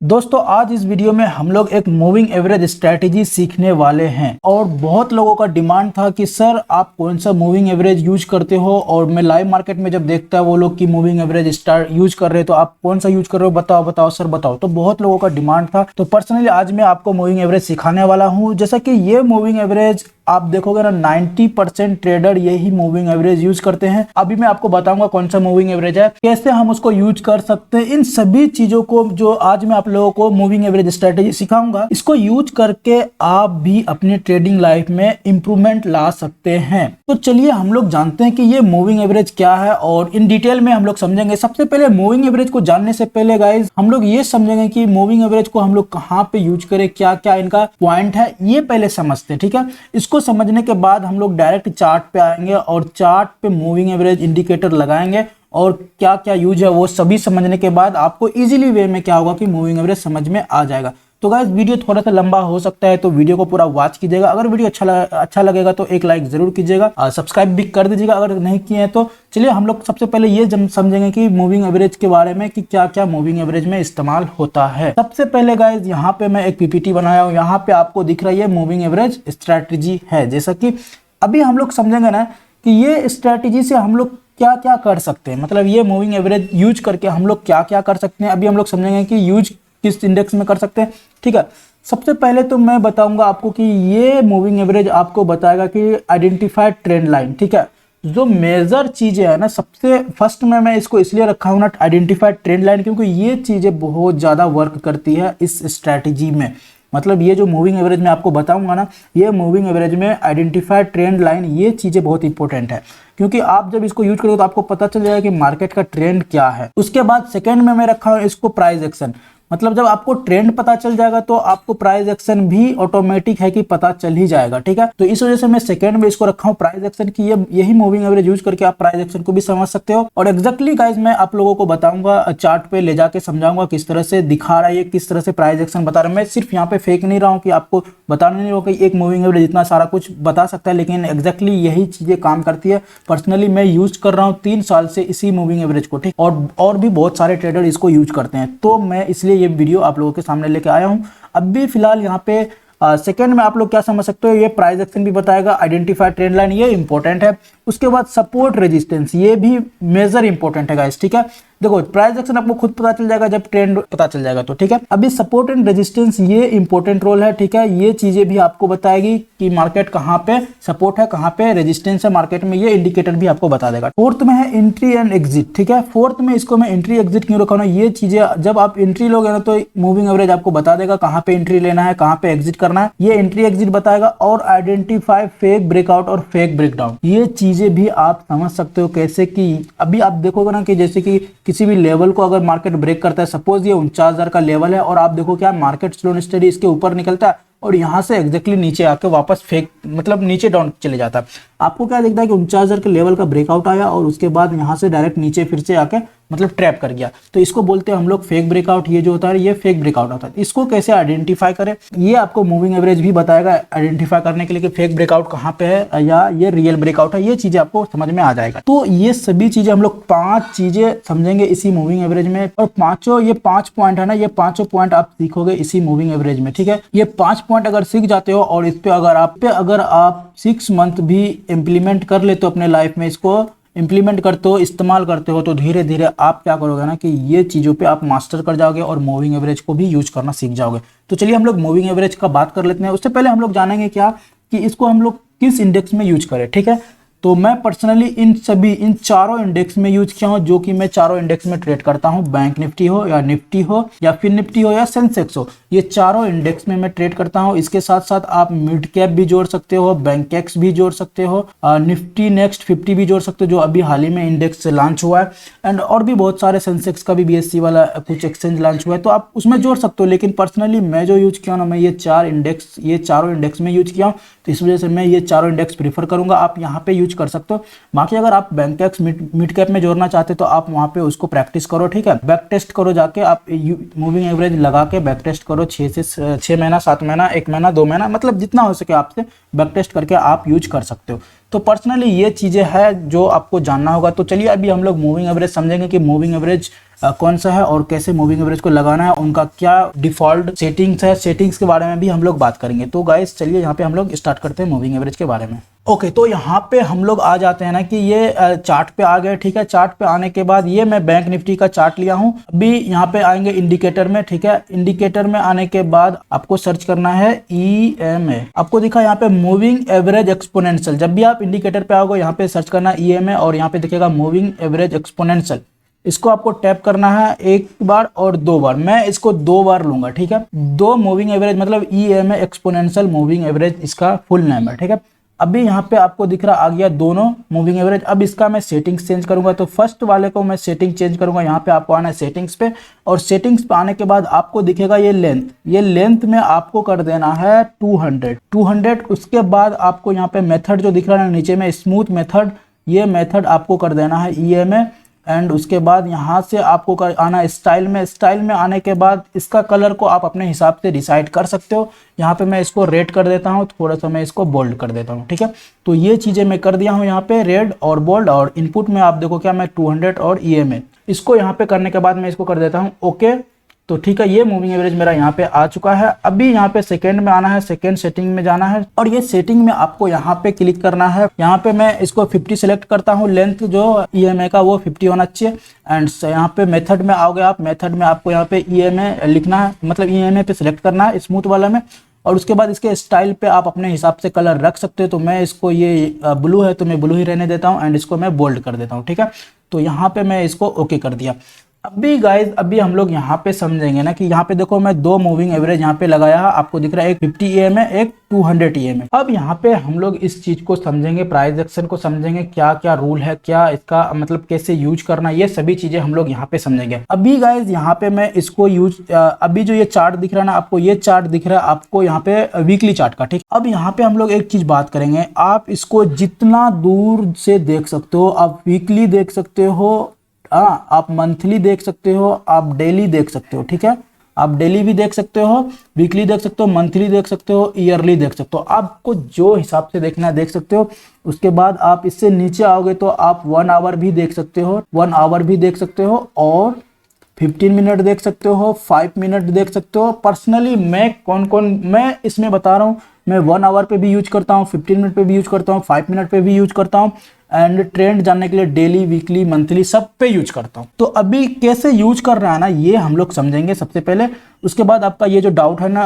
दोस्तों आज इस वीडियो में हम लोग एक मूविंग एवरेज स्ट्रेटेजी सीखने वाले हैं और बहुत लोगों का डिमांड था कि सर आप कौन सा मूविंग एवरेज यूज करते हो। और मैं लाइव मार्केट में जब देखता है वो लोग की मूविंग एवरेज स्टार यूज कर रहे हैं तो आप कौन सा यूज कर रहे हो, बताओ बताओ सर बताओ। तो बहुत लोगों का डिमांड था। तो पर्सनली आज मैं आपको मूविंग एवरेज सिखाने वाला हूँ। जैसा कि ये मूविंग एवरेज आप देखोगे ना 90% ट्रेडर यही मूविंग एवरेज यूज करते हैं। अभी मैं आपको बताऊंगा कौन सा मूविंग एवरेज है, कैसे हम उसको यूज कर सकते हैं। इन सभी चीजों को जो आज मैं आप लोगों को मूविंग एवरेज स्ट्रेटेजी सिखाऊंगा, इसको यूज करके आप भी अपनी ट्रेडिंग लाइफ में इंप्रूवमेंट ला सकते हैं। तो चलिए हम लोग जानते हैं कि ये मूविंग एवरेज क्या है और इन डिटेल में हम लोग समझेंगे। सबसे पहले मूविंग एवरेज को जानने से पहले गाइज हम लोग ये समझेंगे कि मूविंग एवरेज को हम लोग कहाँ पे यूज करें, क्या क्या इनका पॉइंट है, ये पहले समझते हैं। ठीक है, इसको समझने के बाद हम लोग डायरेक्ट चार्ट पे आएंगे और चार्ट पे मूविंग एवरेज इंडिकेटर लगाएंगे और क्या क्या यूज है वो सभी समझने के बाद आपको इजीली वे में क्या होगा कि मूविंग एवरेज समझ में आ जाएगा। तो गाइस वीडियो थोड़ा सा लंबा हो सकता है तो वीडियो को पूरा वॉच कीजिएगा। अगर वीडियो अच्छा लगेगा तो एक लाइक जरूर कीजिएगा और सब्सक्राइब भी कर दीजिएगा अगर नहीं किए हैं तो। चलिए हम लोग सबसे पहले ये समझेंगे कि मूविंग एवरेज के बारे में कि क्या क्या मूविंग एवरेज में इस्तेमाल होता है। सबसे पहले गाइस यहाँ पे मैं एक पीपीटी बनाया हूँ, यहाँ पे आपको दिख रही है मूविंग एवरेज स्ट्रैटेजी है। जैसा कि अभी हम लोग समझेंगे ना कि ये स्ट्रैटेजी से हम लोग क्या क्या कर सकते हैं, मतलब ये मूविंग एवरेज यूज करके हम लोग क्या क्या कर सकते हैं। अभी हम लोग समझेंगे कि यूज किस इंडेक्स में कर सकते हैं। ठीक है, सबसे पहले तो मैं बताऊंगा आपको कि ये मूविंग एवरेज आपको बताएगा कि आइडेंटिफाइड ट्रेंड लाइन। ठीक है, जो मेजर चीजें है ना, सबसे फर्स्ट में मैं इसको इसलिए रखा हूं ना आइडेंटिफाइड ट्रेंड लाइन, क्योंकि ये चीजें बहुत ज्यादा वर्क करती है इस स्ट्रैटेजी में। मतलब ये जो मूविंग एवरेज में आपको बताऊंगा ना, ये मूविंग एवरेज में आइडेंटिफाइड ट्रेंड लाइन, ये चीजें बहुत इंपॉर्टेंट है क्योंकि आप जब इसको यूज करोगे तो आपको पता चल जाएगा कि मार्केट का ट्रेंड क्या है। उसके बाद सेकंड में मैं रखा हूं इसको प्राइस एक्शन। मतलब जब आपको ट्रेंड पता चल जाएगा तो आपको प्राइस एक्शन भी ऑटोमेटिक है कि पता चल ही जाएगा। ठीक है, तो इस वजह से मैं सेकंड में इसको रखा हूं प्राइस एक्शन की यही मूविंग एवरेज यूज करके आप प्राइस एक्शन को भी समझ सकते हो। और एग्जैक्टली गाइज मैं आप लोगों को बताऊंगा, चार्ट पे ले जाके समझाऊंगा किस तरह से दिखा रहा है, किस तरह से प्राइस एक्शन बता रहा है। मैं सिर्फ यहाँ पे फेक नहीं रहा हूँ कि आपको बताना नहीं होगा कि एक मूविंग एवरेज इतना सारा कुछ बता सकता है, लेकिन एग्जैक्टली यही चीजें काम करती है। पर्सनली मैं यूज कर रहा हूँ 3 साल से इसी मूविंग एवरेज को। ठीक, और भी बहुत सारे ट्रेडर इसको यूज करते हैं, तो मैं इसलिए ये वीडियो आप लोगों के सामने लेके आया हूं। अभी फिलहाल यहाँ पे सेकंड में आप लोग क्या समझ सकते हो, ये प्राइस एक्शन भी बताएगा, आइडेंटिफाइड ट्रेंड लाइन ये इंपॉर्टेंट है। उसके बाद सपोर्ट रेजिस्टेंस, ये भी मेजर इंपॉर्टेंट है गाइस। ठीक है, देखो प्राइस एक्शन आपको खुद पता चल जाएगा जब ट्रेंड पता चल जाएगा तो। ठीक है, अभी सपोर्ट एंड रेजिस्टेंस ये इंपॉर्टेंट रोल है। ठीक है, ये चीजें भी आपको बताएगी कि मार्केट कहाँ पे सपोर्ट है, कहाँ पे रेजिस्टेंस है मार्केट में, ये इंडिकेटर भी आपको बता देगा। फोर्थ में है एंट्री एंड एग्जिट। ठीक है, फोर्थ में इसको मैं एंट्री एग्जिट क्यों रखा हूं, ये चीजें जब आप एंट्री लोगे ना तो मूविंग एवरेज आपको बता देगा कहाँ पे एंट्री लेना है, कहाँ पे एग्जिट करना है, ये एंट्री एग्जिट बताएगा। और आइडेंटिफाई फेक ब्रेकआउट और फेक ब्रेकडाउन, ये चीजें भी आप समझ सकते हो कैसे कि अभी आप देखोगे ना कि जैसे कि किसी भी लेवल को अगर मार्केट ब्रेक करता है, सपोज ये 49,000 का लेवल है और आप देखो क्या मार्केट स्लो एंड स्टेडी इसके ऊपर निकलता है और यहाँ से एग्जैक्टली नीचे आके वापस फेक मतलब नीचे डाउन चले जाता है। आपको क्या दिखता है कि 49,000 के लेवल का ब्रेकआउट आया और उसके बाद यहाँ से डायरेक्ट नीचे फिर से आके मतलब ट्रैप कर गया, तो इसको बोलते हैं हम लोग फेक ब्रेकआउट। ये जो होता है ये फेक ब्रेकआउट होता है। इसको कैसे आइडेंटिफाई करें, ये आपको मूविंग एवरेज भी बताएगा आइडेंटिफाई करने के लिए कि फेक ब्रेकआउट कहाँ पे है या ये रियल ब्रेकआउट है, ये चीजें आपको समझ में आ जाएगा। तो ये सभी चीजें हम लोग 5 चीजें समझेंगे इसी मूविंग एवरेज में, और पांचों ये 5 पॉइंट है ना, ये 5 पॉइंट आप सीखोगे इसी मूविंग एवरेज में। ठीक है, ये 5 पॉइंट अगर सीख जाते हो और इस पे अगर आप 6 मंथ भी इम्प्लीमेंट कर लेते हो अपने लाइफ में, इसको इम्प्लीमेंट करते हो, इस्तेमाल करते हो, तो धीरे धीरे आप क्या करोगे ना कि ये चीज़ों पे आप मास्टर कर जाओगे और मूविंग एवरेज को भी यूज करना सीख जाओगे। तो चलिए हम लोग मूविंग एवरेज का बात कर लेते हैं। उससे पहले हम लोग जानेंगे क्या कि इसको हम लोग किस इंडेक्स में यूज करें। ठीक है, तो मैं पर्सनली इन चारों इंडेक्स में यूज किया हूं, जो कि मैं चारों इंडेक्स में ट्रेड करता हूं। बैंक निफ्टी हो या निफ्टी हो या फिर निफ्टी हो या सेंसेक्स हो, ये चारों इंडेक्स में मैं ट्रेड करता हूं। इसके साथ साथ आप मिड कैप भी जोड़ सकते हो, बैंकेक्स भी जोड़ सकते हो, निफ्टी नेक्स्ट 50 भी जोड़ सकते हो जो अभी हाल ही में इंडेक्स से लॉन्च हुआ है, एंड और भी बहुत सारे सेंसेक्स का भी BSE वाला कुछ एक्सचेंज लॉन्च हुआ है, तो आप उसमें जोड़ सकते हो। लेकिन पर्सनली मैं जो यूज किया ना, मैं ये चारों इंडेक्स में यूज किया हूँ, तो इस वजह से मैं ये चारों इंडेक्स प्रीफर करूंगा। आप यहाँ पे यूज यूज कर सकते हो। बाकी अगर आप बैंकेक्स मिड कैप में जोड़ना चाहते हो तो आप वहाँ पे उसको प्रैक्टिस करो, ठीक है। बैक टेस्ट करो जाके, आप मूविंग एवरेज लगा के बैक टेस्ट करो 6 महीना, 7 महीना, 1 महीना, 2 महीना, मतलब जितना हो सके आपसे बैक टेस्ट करके आप यूज कर सकते हो। तो पर्सनली ये चीज़ें हैं जो आपको जानना होगा। तो चलिए अभी हम लोग मूविंग एवरेज समझेंगे कि मूविंग एवरेज कौन सा है और कैसे मूविंग एवरेज को लगाना है, उनका क्या डिफ़ॉल्ट सेटिंग्स है, सेटिंग्स के बारे में भी हम लोग बात करेंगे। तो गाइस चलिए यहाँ पे हम लोग स्टार्ट करते हैं मूविंग एवरेज के बारे में। ओके, तो यहाँ पे हम लोग आ जाते हैं ना कि ये चार्ट पे आ गए, ठीक है। चार्ट पे आने के बाद ये मैं बैंक निफ्टी का चार्ट लिया हूँ। अभी यहाँ पे आएंगे इंडिकेटर में, ठीक है। इंडिकेटर में आने के बाद आपको सर्च करना है EMA। आपको दिखा यहाँ पे मूविंग एवरेज एक्सपोनेंशियल। जब भी आप इंडिकेटर पे आओगे यहाँ पे सर्च करना EMA और यहाँ पे दिखेगा मूविंग एवरेज एक्सपोनेंशियल। इसको आपको टैप करना है 1 बार और 2 बार। मैं इसको 2 बार लूंगा, ठीक है। 2 मूविंग एवरेज मतलब EMA एक्सपोनेंशियल मूविंग एवरेज इसका फुल नेम है, ठीक है। अभी यहाँ पे आपको दिख रहा आ गया दोनों मूविंग एवरेज। अब इसका मैं सेटिंग्स चेंज करूंगा, तो फर्स्ट वाले को मैं सेटिंग चेंज करूंगा। यहाँ पे आपको आना है सेटिंग्स पे और सेटिंग्स पे आने के बाद आपको दिखेगा ये लेंथ। ये लेंथ में आपको कर देना है 200। उसके बाद आपको यहाँ पे मेथड जो दिख रहा है नीचे में स्मूथ मेथड, ये मेथड आपको कर देना है EMA। एंड उसके बाद यहाँ से आपको आना स्टाइल में। स्टाइल में आने के बाद इसका कलर को आप अपने हिसाब से डिसाइड कर सकते हो। यहाँ पे मैं इसको रेड कर देता हूँ, थोड़ा सा मैं इसको बोल्ड कर देता हूँ, ठीक है। तो ये चीज़ें मैं कर दिया हूँ यहाँ पे रेड और बोल्ड। और इनपुट में आप देखो क्या मैं 200 और EMA इसको यहाँ पे करने के बाद मैं इसको कर देता हूँ ओके। तो ठीक है, ये मूविंग एवरेज मेरा यहाँ पे आ चुका है। अभी यहाँ पे सेकंड में आना है, सेकंड सेटिंग में जाना है और ये सेटिंग में आपको यहाँ पे क्लिक करना है। यहाँ पे मैं इसको 50 सेलेक्ट करता हूँ, लेंथ जो EMA का वो 50 होना चाहिए। एंड यहाँ पे मेथड में आओगे आप, मेथड में आपको यहाँ पे EMA लिखना है, मतलब EMA पे सिलेक्ट करना है स्मूथ वाला में। और उसके बाद इसके स्टाइल पे आप अपने हिसाब से कलर रख सकते हो। तो मैं इसको ये ब्लू है तो मैं ब्लू ही रहने देता हूँ एंड इसको मैं बोल्ड कर देता हूँ, ठीक है। तो यहाँ पे मैं इसको ओके कर दिया। अभी गाइज अभी हम लोग यहाँ पे समझेंगे ना कि यहाँ पे देखो मैं 2 मूविंग एवरेज यहाँ पे लगाया, आपको दिख रहा है एक 50 EMA एक 200 EMA। अब यहाँ पे हम लोग इस चीज को समझेंगे, प्राइस एक्शन को समझेंगे, क्या क्या रूल है, क्या इसका मतलब कैसे यूज करना, ये सभी चीजें हम लोग यहाँ पे समझेंगे। अभी गाइज यहाँ पे मैं इसको अभी जो ये चार्ट दिख रहा है ना आपको, ये चार्ट दिख रहा है आपको यहाँ पे वीकली चार्ट का, ठीक। अब यहाँ पे हम लोग एक चीज बात करेंगे, आप इसको जितना दूर से देख सकते हो, आप वीकली देख सकते हो, आप मंथली देख सकते हो, आप डेली देख सकते हो, ठीक है। आप डेली भी देख सकते हो, वीकली देख सकते हो, मंथली देख सकते हो, ईयरली देख सकते हो। आपको जो हिसाब से देखना है देख सकते हो। उसके बाद आप इससे नीचे आओगे तो आप 1 आवर भी देख सकते हो, 1 आवर भी देख सकते हो और 15 मिनट देख सकते हो, 5 मिनट देख सकते हो। पर्सनली मैं इसमें बता रहा हूँ, मैं 1 आवर पे भी यूज करता हूँ, 15 मिनट पे भी यूज करता हूँ, 5 मिनट पे भी यूज करता हूँ एंड ट्रेंड जानने के लिए डेली, वीकली, मंथली सब पे यूज करता हूँ। तो अभी कैसे यूज कर रहा है ना ये हम लोग समझेंगे सबसे पहले। उसके बाद आपका ये जो डाउट है ना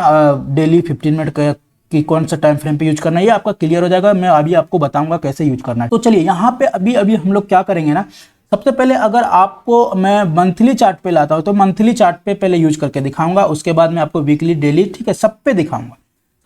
डेली 15 मिनट का कि कौन सा टाइम फ्रेम पे यूज करना है, ये आपका क्लियर हो जाएगा। मैं अभी आपको बताऊंगा कैसे यूज करना है। तो चलिए यहाँ पे अभी हम लोग क्या करेंगे ना, सबसे पहले अगर आपको मैं मंथली चार्ट पे लाता हूँ तो मंथली चार्ट पे पहले यूज करके दिखाऊंगा। उसके बाद मैं आपको वीकली, डेली, ठीक है, सब पे दिखाऊंगा।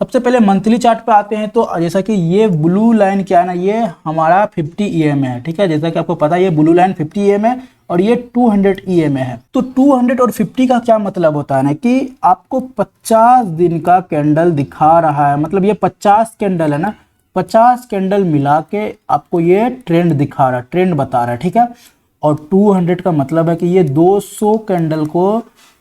सबसे पहले मंथली चार्ट पे आते हैं तो जैसा कि ये ब्लू लाइन क्या है ना, ये हमारा 50 EMA है, ठीक है। जैसा कि आपको पता है ये ब्लू लाइन 50 EMA और ये 200 EMA है। तो 200 और 50 का क्या मतलब होता है ना कि आपको 50 दिन का कैंडल दिखा रहा है, मतलब ये 50 कैंडल है ना, 50 कैंडल मिला के आपको ये ट्रेंड दिखा रहा है, ट्रेंड बता रहा है, ठीक है। और 200 का मतलब है कि ये 200 कैंडल को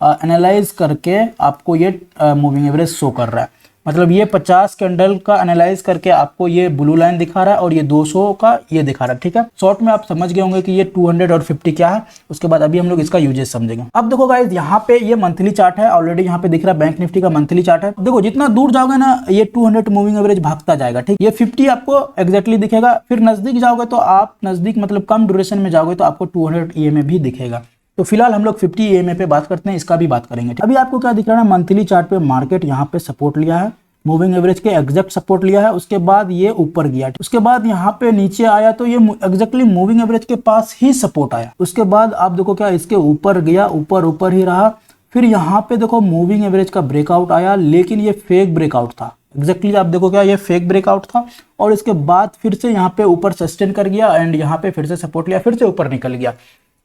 एनालाइज करके आपको ये मूविंग एवरेज शो कर रहा है। मतलब ये 50 कैंडल का एनालाइज करके आपको ये ब्लू लाइन दिखा रहा है और ये 200 का ये दिखा रहा है, ठीक है। शॉर्ट में आप समझ गए होंगे कि ये 200 और 50 क्या है। उसके बाद अभी हम लोग इसका यूजेस समझेंगे। अब देखो गाइस यहाँ पे ये मंथली चार्ट है, ऑलरेडी यहाँ पे दिख रहा है बैंक निफ्टी का मंथली चार्ट है। देखो जितना दूर जाओगे ना ये 200 मूविंग एवरेज भागता जाएगा, ठीक। ये 50 आपको एग्जैक्टली दिखेगा। फिर नजदीक जाओगे तो आप नजदीक मतलब कम ड्यूरेशन में जाओगे तो आपको 200 EMA भी दिखेगा। तो फिलहाल हम लोग 50 EMA पे बात करते हैं, इसका भी बात करेंगे। अभी आपको क्या दिख रहा है, मंथली चार्ट पे मार्केट यहाँ पे सपोर्ट लिया है, मूविंग एवरेज के एग्जैक्ट सपोर्ट लिया है। उसके बाद ये ऊपर गया, उसके बाद यहाँ पे नीचे आया तो ये एग्जैक्टली मूविंग एवरेज के पास ही सपोर्ट आया। उसके बाद आप देखो क्या इसके ऊपर गया, ऊपर ही रहा। फिर यहाँ पे देखो मूविंग एवरेज का ब्रेकआउट आया, लेकिन ये फेक ब्रेकआउट था। एग्जैक्टली आप देखो क्या ये फेक ब्रेकआउट था और इसके बाद फिर से यहाँ पे ऊपर सस्टेन कर गया एंड यहाँ पे फिर से सपोर्ट लिया, फिर से ऊपर निकल गया।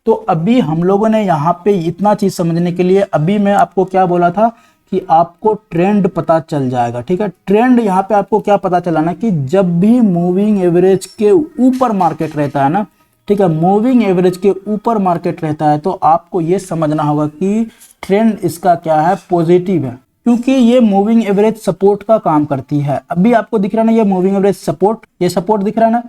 तो अभी हम लोगों ने यहाँ पे इतना चीज समझने के लिए अभी मैं आपको क्या बोला था कि आपको ट्रेंड पता चल जाएगा। ठीक है, ट्रेंड यहाँ पे आपको क्या पता चला ना कि जब भी मूविंग एवरेज के ऊपर मार्केट रहता है ना, ठीक है, मूविंग एवरेज के ऊपर मार्केट रहता है, तो आपको ये समझना होगा कि ट्रेंड इसका क्या है, पॉजिटिव है, क्योंकि ये मूविंग एवरेज सपोर्ट का काम करती है। अभी आपको दिख रहा है ना ये मूविंग एवरेज सपोर्ट, ये सपोर्ट दिख रहा है ना।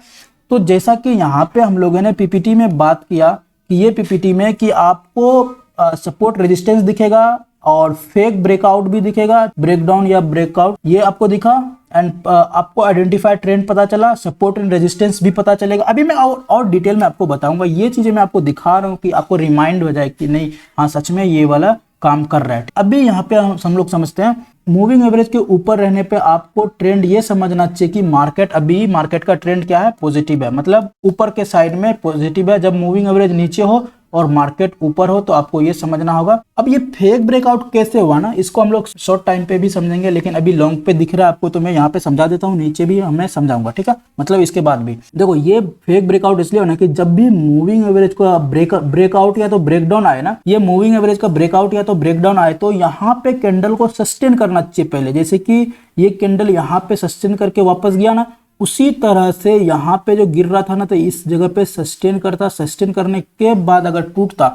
तो जैसा कि यहाँ पे हम लोगों ने पीपीटी में बात किया कि ये पीपीटी में कि आपको सपोर्ट रेजिस्टेंस दिखेगा और फेक ब्रेकआउट भी दिखेगा, ब्रेकडाउन या ब्रेकआउट ये आपको दिखा, एंड आपको आइडेंटिफाई ट्रेंड पता चला, सपोर्ट एंड रेजिस्टेंस भी पता चलेगा। अभी मैं और डिटेल में आपको बताऊंगा, ये चीजें मैं आपको दिखा रहा हूँ कि आपको रिमाइंड हो जाए कि नहीं हाँ सच में ये वाला काम कर रहा है। अभी यहाँ पे हम लोग समझते हैं मूविंग एवरेज के ऊपर रहने पे आपको ट्रेंड ये समझना चाहिए कि मार्केट का ट्रेंड क्या है, पॉजिटिव है, मतलब ऊपर के साइड में पॉजिटिव है। जब मूविंग एवरेज नीचे हो और मार्केट ऊपर हो तो आपको ये समझना होगा। अब ये फेक ब्रेकआउट कैसे हुआ ना, इसको हम लोग शॉर्ट टाइम पे भी समझेंगे, लेकिन अभी लॉन्ग पे दिख रहा है आपको तो मैं यहाँ पे समझा देता हूँ, नीचे भी मैं समझाऊंगा। ठीक है, मतलब इसके बाद भी देखो ये फेक ब्रेकआउट इसलिए होना कि जब भी मूविंग एवरेज का ब्रेकआउट या तो ब्रेकडाउन आए ना, ये मूविंग एवरेज का ब्रेकआउट या तो ब्रेकडाउन आए तो यहाँ पे कैंडल को सस्टेन करना चाहिए पहले। जैसे कि ये कैंडल यहाँ पे सस्टेन करके वापस गया ना, उसी तरह से यहाँ पे जो गिर रहा था ना तो इस जगह पे सस्टेन करता, सस्टेन करने के बाद अगर टूटता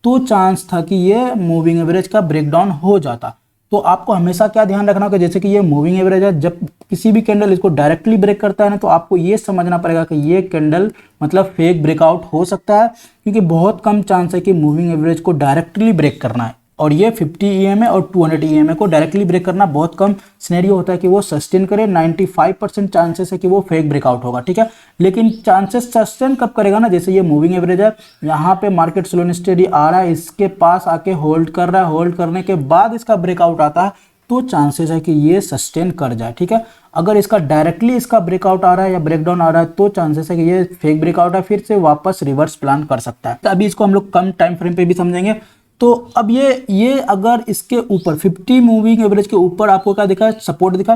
तो चांस था कि ये मूविंग एवरेज का ब्रेकडाउन हो जाता। तो आपको हमेशा क्या ध्यान रखना होगा, जैसे कि ये मूविंग एवरेज है, जब किसी भी कैंडल इसको डायरेक्टली ब्रेक करता है ना तो आपको ये समझना पड़ेगा कि ये कैंडल मतलब फेक ब्रेकआउट हो सकता है, क्योंकि बहुत कम चांस है कि मूविंग एवरेज को डायरेक्टली ब्रेक करना है। और ये 50 EMA और 200 EMA को डायरेक्टली ब्रेक करना बहुत कम सिनेरियो होता है कि वो सस्टेन करे। 95% चांसेस है कि वो फेक ब्रेकआउट होगा। ठीक है, लेकिन चांसेस सस्टेन कब करेगा ना, जैसे ये मूविंग एवरेज है, यहाँ पे मार्केट स्लो एंड स्टेडी आ रहा है, इसके पास आके होल्ड कर रहा है, होल्ड करने के बाद इसका ब्रेकआउट आता है तो चांसेस है कि ये सस्टेन कर जाए। ठीक है, अगर इसका डायरेक्टली इसका ब्रेकआउट आ रहा है या ब्रेकडाउन आ रहा है तो चांसेस है कि ये फेक ब्रेकआउट है, फिर से वापस रिवर्स प्लान कर सकता है। तो अभी इसको हम लोग कम टाइम फ्रेम पे भी समझेंगे। तो अब ये अगर इसके ऊपर 50 मूविंग एवरेज के ऊपर आपको क्या दिखा है, सपोर्ट दिखा।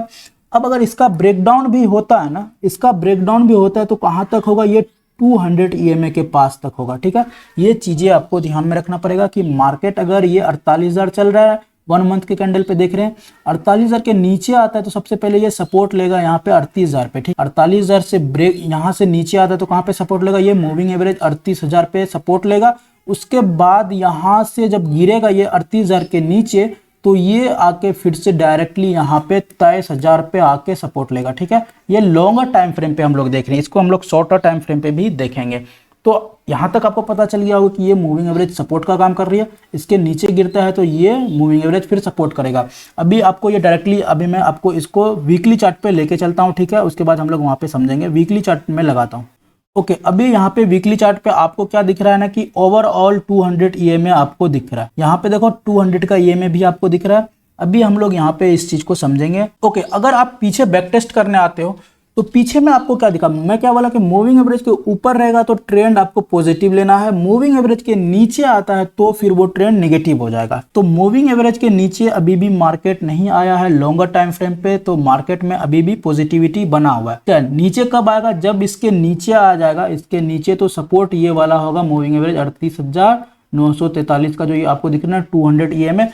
अब अगर इसका ब्रेकडाउन भी होता है ना, इसका ब्रेकडाउन भी होता है तो कहाँ तक होगा, ये 200 EMA के पास तक होगा। ठीक है, ये चीजें आपको ध्यान में रखना पड़ेगा कि मार्केट अगर ये 48,000 चल रहा है, 1 मंथ के कैंडल पे देख रहे हैं, 48,000 के नीचे आता है तो सबसे पहले ये सपोर्ट लेगा यहाँ पे 38,000 पे। ठीक, 48,000 से ब्रेक यहाँ से नीचे आता है तो कहाँ पे सपोर्ट लेगा, ये मूविंग एवरेज 38,000 पे सपोर्ट लेगा। उसके बाद यहाँ से जब गिरेगा ये 38,000 के नीचे तो ये आके फिर से डायरेक्टली यहाँ पे 23,000 पे आके सपोर्ट लेगा। ठीक है, ये लॉन्गर टाइम फ्रेम पे हम लोग देख रहे हैं, इसको हम लोग शॉर्टर टाइम फ्रेम पे भी देखेंगे। तो यहाँ तक आपको पता चल गया होगा कि ये मूविंग एवरेज सपोर्ट का काम कर रही है, इसके नीचे गिरता है तो ये मूविंग एवरेज फिर सपोर्ट करेगा। अभी आपको ये डायरेक्टली अभी मैं आपको इसको वीकली चार्ट पे लेके चलता हूँ। ठीक है, उसके बाद हम लोग वहाँ पे समझेंगे। वीकली चार्ट में लगाता हूँ। ओके, अभी यहाँ पे वीकली चार्ट पे आपको क्या दिख रहा है ना कि ओवरऑल 200 EMA आपको दिख रहा है। यहाँ पे देखो 200 का EMA भी आपको दिख रहा है। अभी हम लोग यहाँ पे इस चीज को समझेंगे। ओके, अगर आप पीछे बैक टेस्ट करने आते हो तो पीछे में आपको क्या दिखा, मैं क्या बोला कि मूविंग एवरेज के ऊपर रहेगा तो ट्रेंड आपको पॉजिटिव लेना है, मूविंग एवरेज के नीचे आता है तो फिर वो ट्रेंड नेगेटिव हो जाएगा। तो मूविंग एवरेज के नीचे अभी भी मार्केट नहीं आया है लॉन्गर टाइम फ्रेम पे, तो मार्केट में अभी भी पॉजिटिविटी बना हुआ है। क्या नीचे कब आएगा, जब इसके नीचे आ जाएगा, इसके नीचे तो सपोर्ट ये वाला होगा मूविंग एवरेज 38,943 का जो ये आपको दिख रहा है 200 EMA।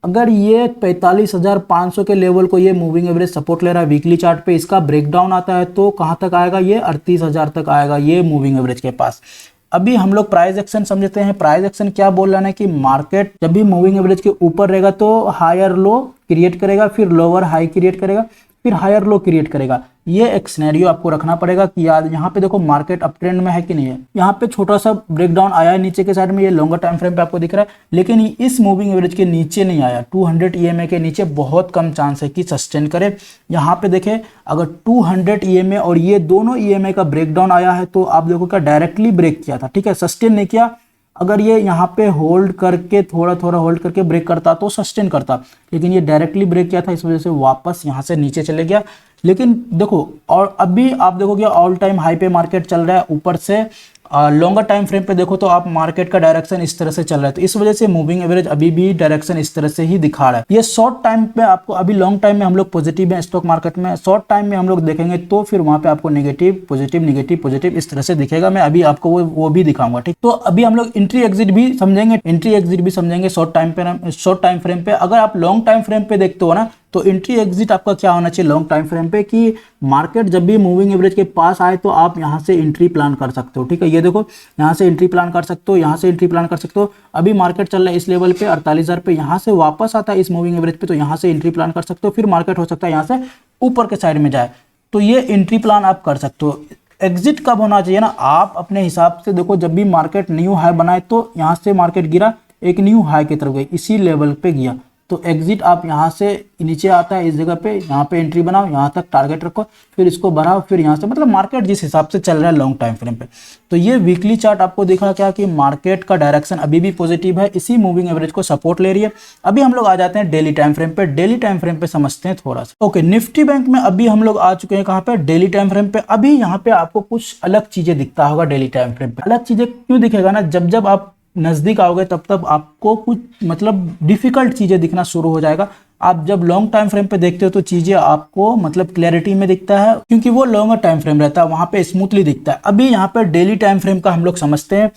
अगर ये 45,500 के लेवल को ये मूविंग एवरेज सपोर्ट ले रहा है वीकली चार्ट पे, इसका ब्रेकडाउन आता है तो कहां तक आएगा, ये 38,000 तक आएगा ये मूविंग एवरेज के पास। अभी हम लोग प्राइस एक्शन समझते हैं। प्राइस एक्शन क्या बोल रहा है कि मार्केट जब भी मूविंग एवरेज के ऊपर रहेगा तो हायर लो क्रिएट करेगा, फिर लोअर हाई क्रिएट करेगा, फिर हायर लो क्रिएट करेगा। ये एक सिनेरियो आपको रखना पड़ेगा कि यार यहाँ पे देखो मार्केट अप ट्रेंड में है कि नहीं है। यहाँ पे छोटा सा ब्रेकडाउन आया है नीचे के साइड में, ये लॉन्गर टाइम फ्रेम पे आपको दिख रहा है, लेकिन इस मूविंग एवरेज के नीचे नहीं आया। 200 EMA के नीचे बहुत कम चांस है कि सस्टेन करे। यहाँ पे देखें अगर 200 EMA और ये दोनों EMA का ब्रेकडाउन आया है तो आप देखो क्या डायरेक्टली ब्रेक किया था। ठीक है, सस्टेन नहीं किया। अगर ये यहाँ पे होल्ड करके थोड़ा थोड़ा होल्ड करके ब्रेक करता तो सस्टेन करता, लेकिन ये डायरेक्टली ब्रेक किया था, इस वजह से वापस यहाँ से नीचे चले गया। लेकिन देखो और अभी आप देखोगे ऑल टाइम हाई पे मार्केट चल रहा है, ऊपर से लॉन्गर टाइम फ्रेम पे देखो तो आप मार्केट का डायरेक्शन इस तरह से चल रहा है, तो इस वजह से मूविंग एवरेज अभी भी डायरेक्शन इस तरह से ही दिखा रहा है। ये शॉर्ट टाइम पे आपको, अभी लॉन्ग टाइम में हम लोग पॉजिटिव है स्टॉक मार्केट में, शॉर्ट टाइम में हम लोग देखेंगे तो फिर वहां पे आपको नेगेटिव पॉजिटिव नेगेटिव पॉजिटिव इस तरह से दिखेगा। मैं अभी आपको वो भी दिखाऊंगा, ठीक। तो अभी हम लोग एंट्री एग्जिट भी समझेंगे, शॉर्ट टाइम फ्रेम पे। अगर आप लॉन्ग टाइम फ्रेम पे देखते हो ना, तो एंट्री एग्जिट आपका क्या होना चाहिए लॉन्ग टाइम फ्रेम पे, कि मार्केट जब भी मूविंग एवरेज के पास आए तो आप यहां से एंट्री प्लान कर सकते हो, ठीक है। ये देखो यहां से एंट्री प्लान कर सकते हो, यहां से एंट्री प्लान कर सकते हो। अभी मार्केट चल रहा है इस लेवल पे 48,000 पे, यहां से वापस आता है इस मूविंग एवरेज पे, तो यहां से एंट्री प्लान कर सकते हो। फिर मार्केट हो सकता है यहां से ऊपर के साइड में जाए, तो ये एंट्री प्लान आप कर सकते हो। एग्जिट कब होना चाहिए ना, आप अपने हिसाब से देखो, जब भी मार्केट न्यू हाई बनाए तो यहां से मार्केट गिरा, एक न्यू हाई की तरफ गई, इसी लेवल पे गया, तो एग्जिट आप यहां से नीचे आता है इस जगह पे, यहाँ पे एंट्री बनाओ, यहाँ तक टारगेट रखो, फिर इसको बढ़ाओ, फिर यहाँ से, मतलब मार्केट जिस हिसाब से चल रहा है लॉन्ग टाइम फ्रेम पे। तो ये वीकली चार्ट आपको दिख रहा क्या कि मार्केट का डायरेक्शन अभी भी पॉजिटिव है, इसी मूविंग एवरेज को सपोर्ट ले रही है। अभी हम लोग आ जाते हैं डेली टाइम फ्रेम पे। डेली टाइम फ्रेम पे समझते हैं थोड़ा सा। ओके, निफ्टी बैंक में अभी हम लोग आ चुके हैं कहाँ पे, डेली टाइम फ्रेम पे। अभी यहाँ पे आपको कुछ अलग चीजें दिखता होगा डेली टाइम फ्रेम पे। अलग चीजें क्यों दिखेगा ना, जब आप नजदीक आओगे तब तब आपको कुछ मतलब डिफिकल्ट चीजें दिखना शुरू हो जाएगा। आप जब लॉन्ग टाइम फ्रेम पे देखते हो तो चीजें आपको मतलब क्लैरिटी में दिखता है, क्योंकि वो लॉन्गर टाइम फ्रेम रहता है, वहां पे स्मूथली दिखता है। अभी यहाँ पे डेली टाइम फ्रेम का हम लोग समझते हैं।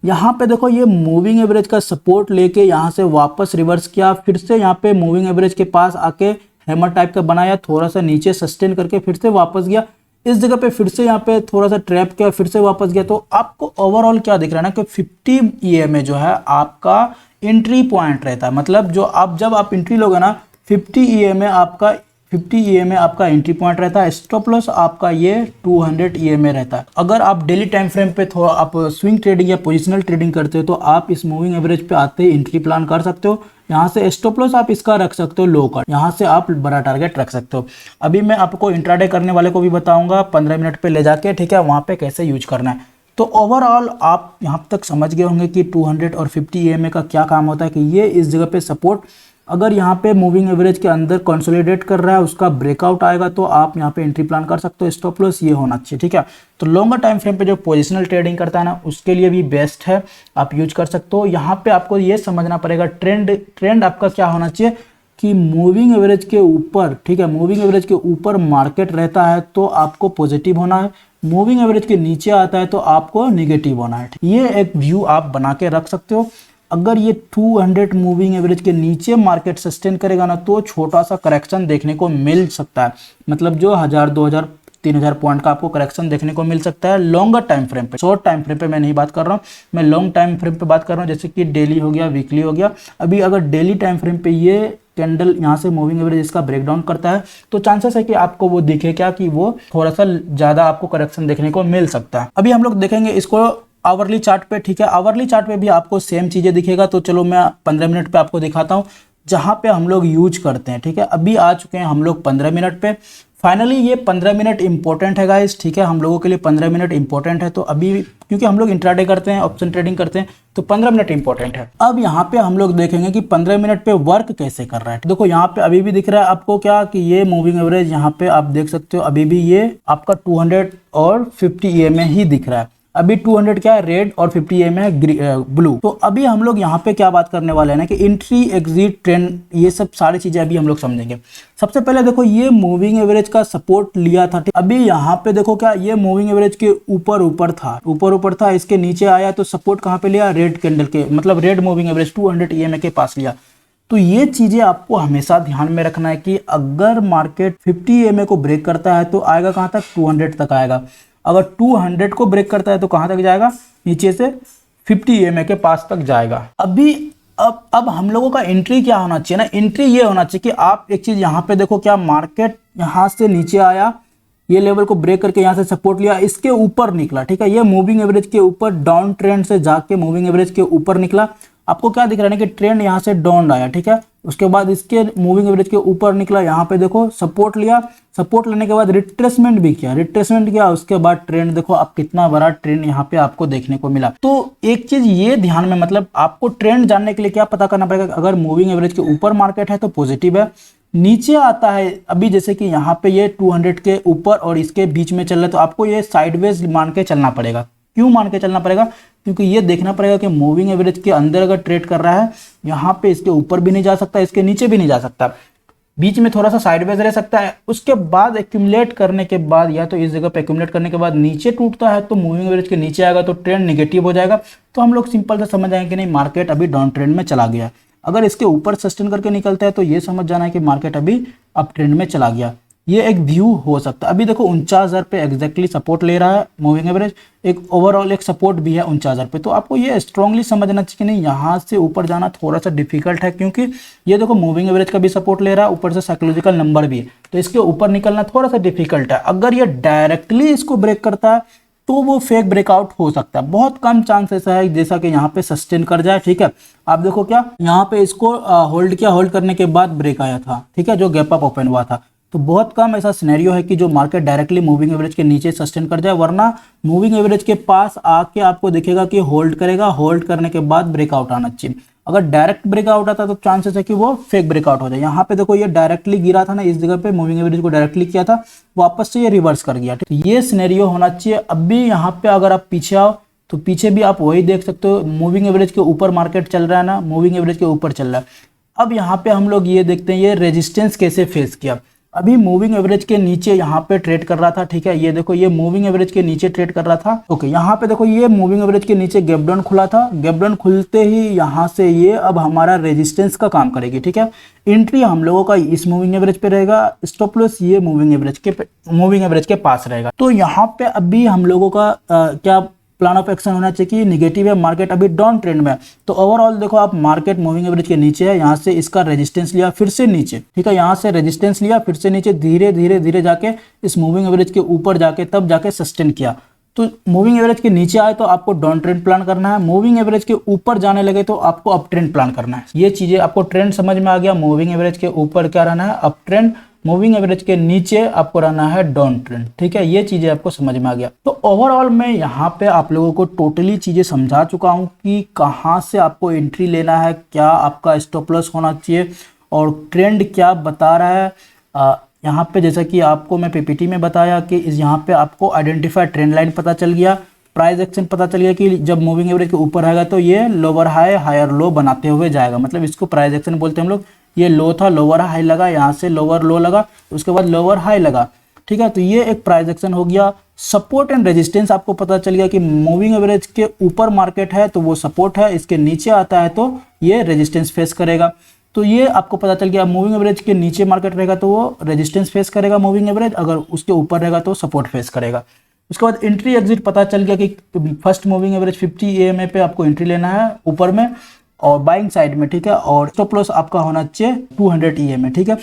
यहाँ पे देखो ये मूविंग एवरेज का सपोर्ट लेके यहाँ से वापस रिवर्स किया, फिर से यहाँ पे मूविंग एवरेज के पास आके हैमर टाइप का बनाया, थोड़ा सा नीचे सस्टेन करके फिर से वापस गया, इस जगह पे फिर से यहाँ पे थोड़ा सा ट्रैप किया, फिर से वापस गया। तो आपको ओवरऑल क्या दिख रहा है ना कि 50 EMA जो है आपका एंट्री पॉइंट रहता है, मतलब जो आप जब आप एंट्री लोगे ना 50 EMA आपका एंट्री पॉइंट रहता है। स्टॉप लॉस आपका ये 200 EMA रहता है। अगर आप डेली टाइम फ्रेम पे थोड़ा आप स्विंग ट्रेडिंग या पोजिशनल ट्रेडिंग करते हो तो आप इस मूविंग एवरेज पे आते ही एंट्री प्लान कर सकते हो। यहाँ से स्टॉप लॉस आप इसका रख सकते हो लो का, यहाँ से आप बड़ा टारगेट रख सकते हो। अभी मैं आपको इंट्राडे करने वाले को भी बताऊंगा 15 मिनट पे ले जाके, ठीक है, वहाँ पे कैसे यूज करना है। तो ओवरऑल आप यहाँ तक समझ गए होंगे कि 200 और 50 EMA का क्या काम होता है, कि ये इस जगह पे सपोर्ट, अगर यहाँ पे मूविंग एवरेज के अंदर कंसोलिडेट कर रहा है, उसका ब्रेकआउट आएगा तो आप यहाँ पे एंट्री प्लान कर सकते हो। स्टॉप लॉस ये होना चाहिए, ठीक है। तो लॉन्गर टाइम फ्रेम पे जो पोजिशनल ट्रेडिंग करता है ना, उसके लिए भी बेस्ट है, आप यूज कर सकते हो। यहाँ पे आपको ये समझना पड़ेगा ट्रेंड आपका क्या होना चाहिए कि मूविंग एवरेज के ऊपर, ठीक है, मूविंग एवरेज के ऊपर मार्केट रहता है तो आपको पॉजिटिव होना है, मूविंग एवरेज के नीचे आता है तो आपको नेगेटिव होना है। ये एक व्यू आप बना के रख सकते हो। अगर ये 200 मूविंग एवरेज के नीचे मार्केट सस्टेन करेगा ना तो छोटा सा करेक्शन देखने को मिल सकता है, मतलब जो 1000 2000 3000 पॉइंट का आपको करेक्शन देखने को मिल सकता है लॉन्गर टाइम फ्रेम पे। शॉर्ट टाइम फ्रेम पे मैं नहीं बात कर रहा हूँ, मैं लॉन्ग टाइम फ्रेम पे बात कर रहा हूँ, जैसे कि डेली हो गया, वीकली हो गया। अभी अगर डेली टाइम फ्रेम पे ये कैंडल यहाँ से मूविंग एवरेज इसका ब्रेकडाउन करता है तो चांसेस है कि आपको वो दिखे क्या कि वो थोड़ा सा ज्यादा आपको करेक्शन देखने को मिल सकता है। अभी हम लोग देखेंगे इसको आवरली चार्ट पे, ठीक है। आवरली चार्ट पे भी आपको सेम चीजें दिखेगा, तो चलो मैं 15 मिनट पे आपको दिखाता हूँ जहां पे हम लोग यूज करते हैं, ठीक है। अभी आ चुके हैं हम लोग 15 मिनट पे। फाइनली ये 15 मिनट इंपॉर्टेंट है गाइस, ठीक है, हम लोगों के लिए 15 मिनट इंपॉर्टेंट है। तो अभी क्योंकि हम लोग इंट्राडे करते हैं, ऑप्शन ट्रेडिंग करते हैं, तो 15 मिनट इंपॉर्टेंट है। अब यहाँ पे हम लोग देखेंगे कि 15 मिनट पे वर्क कैसे कर रहा है। देखो यहाँ पे अभी भी दिख रहा है आपको क्या कि ये मूविंग एवरेज यहाँ पे आप देख सकते हो, अभी भी ये आपका 200 और 50 EMA ही दिख रहा है। अभी 200 क्या है रेड और 50 EMA है ब्लू। तो अभी हम लोग यहाँ पे क्या बात करने वाले हैं ना कि एंट्री एग्जिट ट्रेंड, ये सब सारी चीजें अभी हम लोग समझेंगे। सबसे पहले देखो ये मूविंग एवरेज का सपोर्ट लिया था, अभी यहाँ पे देखो क्या ये मूविंग एवरेज के ऊपर था, इसके नीचे आया तो सपोर्ट कहाँ पे लिया, रेड कैंडल के, मतलब रेड मूविंग एवरेज 200 EMA के पास लिया। तो ये चीजें आपको हमेशा ध्यान में रखना है कि अगर मार्केट 50 EMA को ब्रेक करता है तो आएगा कहाँ तक, 200 तक आएगा। अगर 200 को ब्रेक करता है तो कहां तक जाएगा, नीचे से 50 EMA के पास तक जाएगा। अब हम लोगों का एंट्री क्या होना चाहिए ना, एंट्री ये होना चाहिए कि आप एक चीज यहाँ पे देखो, क्या मार्केट यहाँ से नीचे आया, ये लेवल को ब्रेक करके यहाँ से सपोर्ट लिया, इसके ऊपर निकला, ठीक है, ये मूविंग एवरेज के ऊपर डाउन ट्रेंड से जाके मूविंग एवरेज के ऊपर निकला। आपको क्या दिख रहा है कि ट्रेंड यहाँ से डाउन आया, ठीक है, उसके बाद इसके मूविंग एवरेज के ऊपर निकला, यहाँ पे देखो सपोर्ट लिया, सपोर्ट लेने के बाद रिट्रेसमेंट किया, उसके बाद ट्रेंड देखो अब कितना बड़ा ट्रेंड यहाँ पे आपको देखने को मिला। तो एक चीज ये ध्यान में, मतलब आपको ट्रेंड जानने के लिए क्या पता करना पड़ेगा, अगर मूविंग एवरेज के ऊपर मार्केट है तो पॉजिटिव है, नीचे आता है अभी जैसे कि यहाँ पे ये 200 के ऊपर और इसके बीच में चल रहा है तो आपको ये साइडवेज मान के चलना पड़ेगा, क्यों मान के चलना पड़ेगा? क्योंकि ये देखना पड़ेगा कि मूविंग एवरेज के अंदर अगर ट्रेड कर रहा है, यहाँ पे इसके ऊपर भी नहीं जा सकता, इसके नीचे भी नहीं जा सकता, बीच में थोड़ा सा साइडवेज रह सकता है। उसके बाद एक्यूमुलेट करने के बाद, या तो इस जगह पे एक्यूमुलेट करने के बाद नीचे टूटता है तो मूविंग एवरेज के नीचे आएगा तो ट्रेंड नेगेटिव हो जाएगा। तो हम लोग सिंपल से समझ जाएंगे कि नहीं, मार्केट अभी डाउन ट्रेंड में चला गया। अगर इसके ऊपर सस्टेन करके निकलता है तो ये समझ जाना है कि मार्केट अभी अप ट्रेंड में चला गया। ये एक व्यू हो सकता है। अभी देखो 49,000 पे एग्जैक्टली सपोर्ट ले रहा है मूविंग एवरेज, एक ओवरऑल एक सपोर्ट भी है 49,000 पे। तो आपको ये स्ट्रांगली समझना चाहिए कि नहीं, यहाँ से ऊपर जाना थोड़ा सा डिफिकल्ट है, क्योंकि ये देखो मूविंग एवरेज का भी सपोर्ट ले रहा है, ऊपर से साइकोलॉजिकल नंबर भी है, तो इसके ऊपर निकलना थोड़ा सा डिफिकल्ट है। अगर ये डायरेक्टली इसको ब्रेक करता है तो वो फेक ब्रेकआउट हो सकता है। बहुत कम चांस ऐसा है जैसा कि यहाँ पे सस्टेन कर जाए। ठीक है, आप देखो क्या यहाँ पे इसको होल्ड किया, होल्ड करने के बाद ब्रेक आया था, ठीक है, जो गैप अप ओपन हुआ था। तो बहुत कम ऐसा सिनेरियो है कि जो मार्केट डायरेक्टली मूविंग एवरेज के नीचे सस्टेन कर जाए, वरना मूविंग एवरेज के पास आके आपको दिखेगा कि होल्ड करेगा, होल्ड करने के बाद ब्रेकआउट आना चाहिए। अगर डायरेक्ट ब्रेकआउट आता तो चांसेस है कि वो फेक ब्रेकआउट हो जाए। यहाँ पे देखो ये डायरेक्टली गिरा था ना, इस जगह पे मूविंग एवरेज को डायरेक्टली किया था, वापस से ये रिवर्स कर गया। तो ये सिनेरियो होना चाहिए। अभी यहाँ पे अगर आप पीछे आओ तो पीछे भी आप वही देख सकते हो, मूविंग एवरेज के ऊपर मार्केट चल रहा है ना, मूविंग एवरेज के ऊपर चल रहा है। अब यहाँ पे हम लोग ये देखते हैं ये रेजिस्टेंस कैसे फेस किया। अभी मूविंग एवरेज के नीचे यहाँ पे ट्रेड कर रहा था, ठीक है, ये देखो ये मूविंग एवरेज के नीचे ट्रेड कर रहा था। ओके, यहाँ पे देखो ये मूविंग एवरेज के नीचे गैप डाउन खुला था, गैप डाउन खुलते ही यहाँ से ये अब हमारा रेजिस्टेंस का काम करेगी। ठीक है, एंट्री हम लोगों का इस मूविंग एवरेज पे रहेगा, स्टॉप लॉस ये मूविंग एवरेज के पास रहेगा। तो यहाँ पे अभी हम लोगों का क्या प्लान ऑफ एक्शन होना चाहिए कि नेगेटिव है, मार्केट अभी डाउन ट्रेंड में है। तो ओवरऑल देखो आप, मार्केट मूविंग एवरेज के नीचे है, यहाँ से इसका रेजिस्टेंस लिया, फिर से नीचे, ठीक है, यहाँ से रेजिस्टेंस लिया, फिर से नीचे, धीरे धीरे धीरे जाके इस मूविंग एवरेज के ऊपर जाके तब जाके सस्टेन किया। तो मूविंग एवरेज के नीचे आए तो आपको डाउन ट्रेंड प्लान करना है, मूविंग एवरेज के ऊपर जाने लगे तो आपको अप ट्रेंड प्लान करना है। ये चीजें आपको ट्रेंड समझ में आ गया। मूविंग एवरेज के ऊपर क्या रहना है, अप ट्रेंड, मूविंग एवरेज के नीचे आपको रहना है डाउन ट्रेंड। ठीक है, ये चीजें आपको समझ में आ गया। तो ओवरऑल मैं यहाँ पे आप लोगों को टोटली चीजें समझा चुका हूँ कि कहाँ से आपको एंट्री लेना है, क्या आपका स्टॉप लॉस होना चाहिए और ट्रेंड क्या बता रहा है। यहाँ पे जैसा कि आपको मैं पीपीटी में बताया कि इस यहाँ पे आपको आइडेंटिफाई ट्रेंड लाइन पता चल गया, प्राइस एक्शन पता चल गया कि जब मूविंग एवरेज के ऊपर आएगा तो ये लोअर हाई हायर लो बनाते हुए जाएगा, मतलब इसको प्राइस एक्शन बोलते हैं हम लोग। ये लो था, लोअर हाई लगा, यहाँ से लोअर लो लगा, उसके बाद लोअर हाई लगा। ठीक है, तो ये एक प्राइस एक्शन हो गया। सपोर्ट एंड रेजिस्टेंस आपको पता चल गया कि मूविंग एवरेज के ऊपर मार्केट है तो वो सपोर्ट है, इसके नीचे आता है तो ये रेजिस्टेंस फेस करेगा। तो ये आपको पता चल गया। मूविंग एवरेज के नीचे मार्केट रहेगा तो वो रेजिस्टेंस फेस करेगा मूविंग एवरेज, अगर उसके ऊपर रहेगा तो सपोर्ट फेस करेगा। उसके बाद एंट्री एग्जिट पता चल गया कि फर्स्ट मूविंग एवरेज 50 EMA पे आपको एंट्री लेना है ऊपर में और बाइंग साइड में। ठीक है, और स्टॉप लॉस आपका होना चाहिए 200 EMA। ठीक है,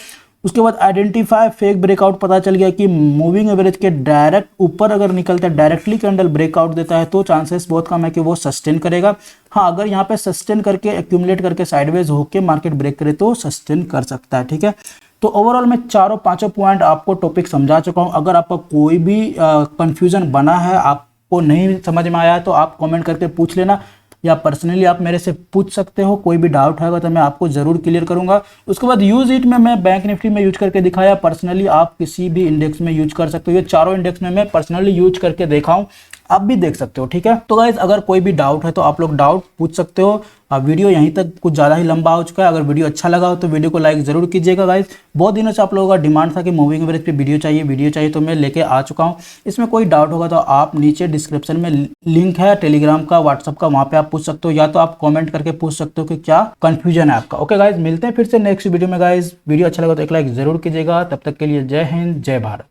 उसके बाद आइडेंटिफाई फेक ब्रेकआउट पता चल गया कि मूविंग एवरेज के डायरेक्ट ऊपर अगर निकलता है, डायरेक्टली कैंडल ब्रेकआउट देता है तो चांसेस बहुत कम है कि वो सस्टेन करेगा। हाँ, अगर यहाँ पे सस्टेन करके एक्यूमुलेट करके साइडवेज होके मार्केट ब्रेक करे तो सस्टेन कर सकता है। ठीक है, तो ओवरऑल मैं चारों पांचों पॉइंट आपको टॉपिक समझा चुका हूँ। अगर आपका कोई भी कंफ्यूजन बना है, आपको नहीं समझ में आया है, तो आप कमेंट करके पूछ लेना या पर्सनली आप मेरे से पूछ सकते हो। कोई भी डाउट होगा तो मैं आपको जरूर क्लियर करूंगा। उसके बाद यूज इट में मैं बैंक निफ्टी में यूज करके दिखाया, पर्सनली आप किसी भी इंडेक्स में यूज कर सकते हो। ये चारों इंडेक्स में मैं पर्सनली यूज करके देखा हूं, आप भी देख सकते हो। ठीक है, तो गाइज अगर कोई भी डाउट है तो आप लोग डाउट पूछ सकते हो। वीडियो यहीं तक कुछ ज़्यादा ही लंबा हो चुका है। अगर वीडियो अच्छा लगा हो तो वीडियो को लाइक जरूर कीजिएगा गाइज। बहुत दिनों से आप लोगों का डिमांड था कि मूविंग एवरेज पे वीडियो चाहिए, तो मैं लेके आ चुका हूँ। इसमें कोई डाउट होगा तो आप नीचे डिस्क्रिप्शन में लिंक है टेलीग्राम का, व्हाट्सअप का, वहाँ पे आप पूछ सकते हो, या तो आप कॉमेंट करके पूछ सकते हो कि क्या कंफ्यूजन है आपका। ओके गाइज, मिलते हैं फिर से नेक्स्ट वीडियो में गाइज। वीडियो अच्छा लगा तो एक लाइक जरूर कीजिएगा। तब तक के लिए जय हिंद, जय भारत।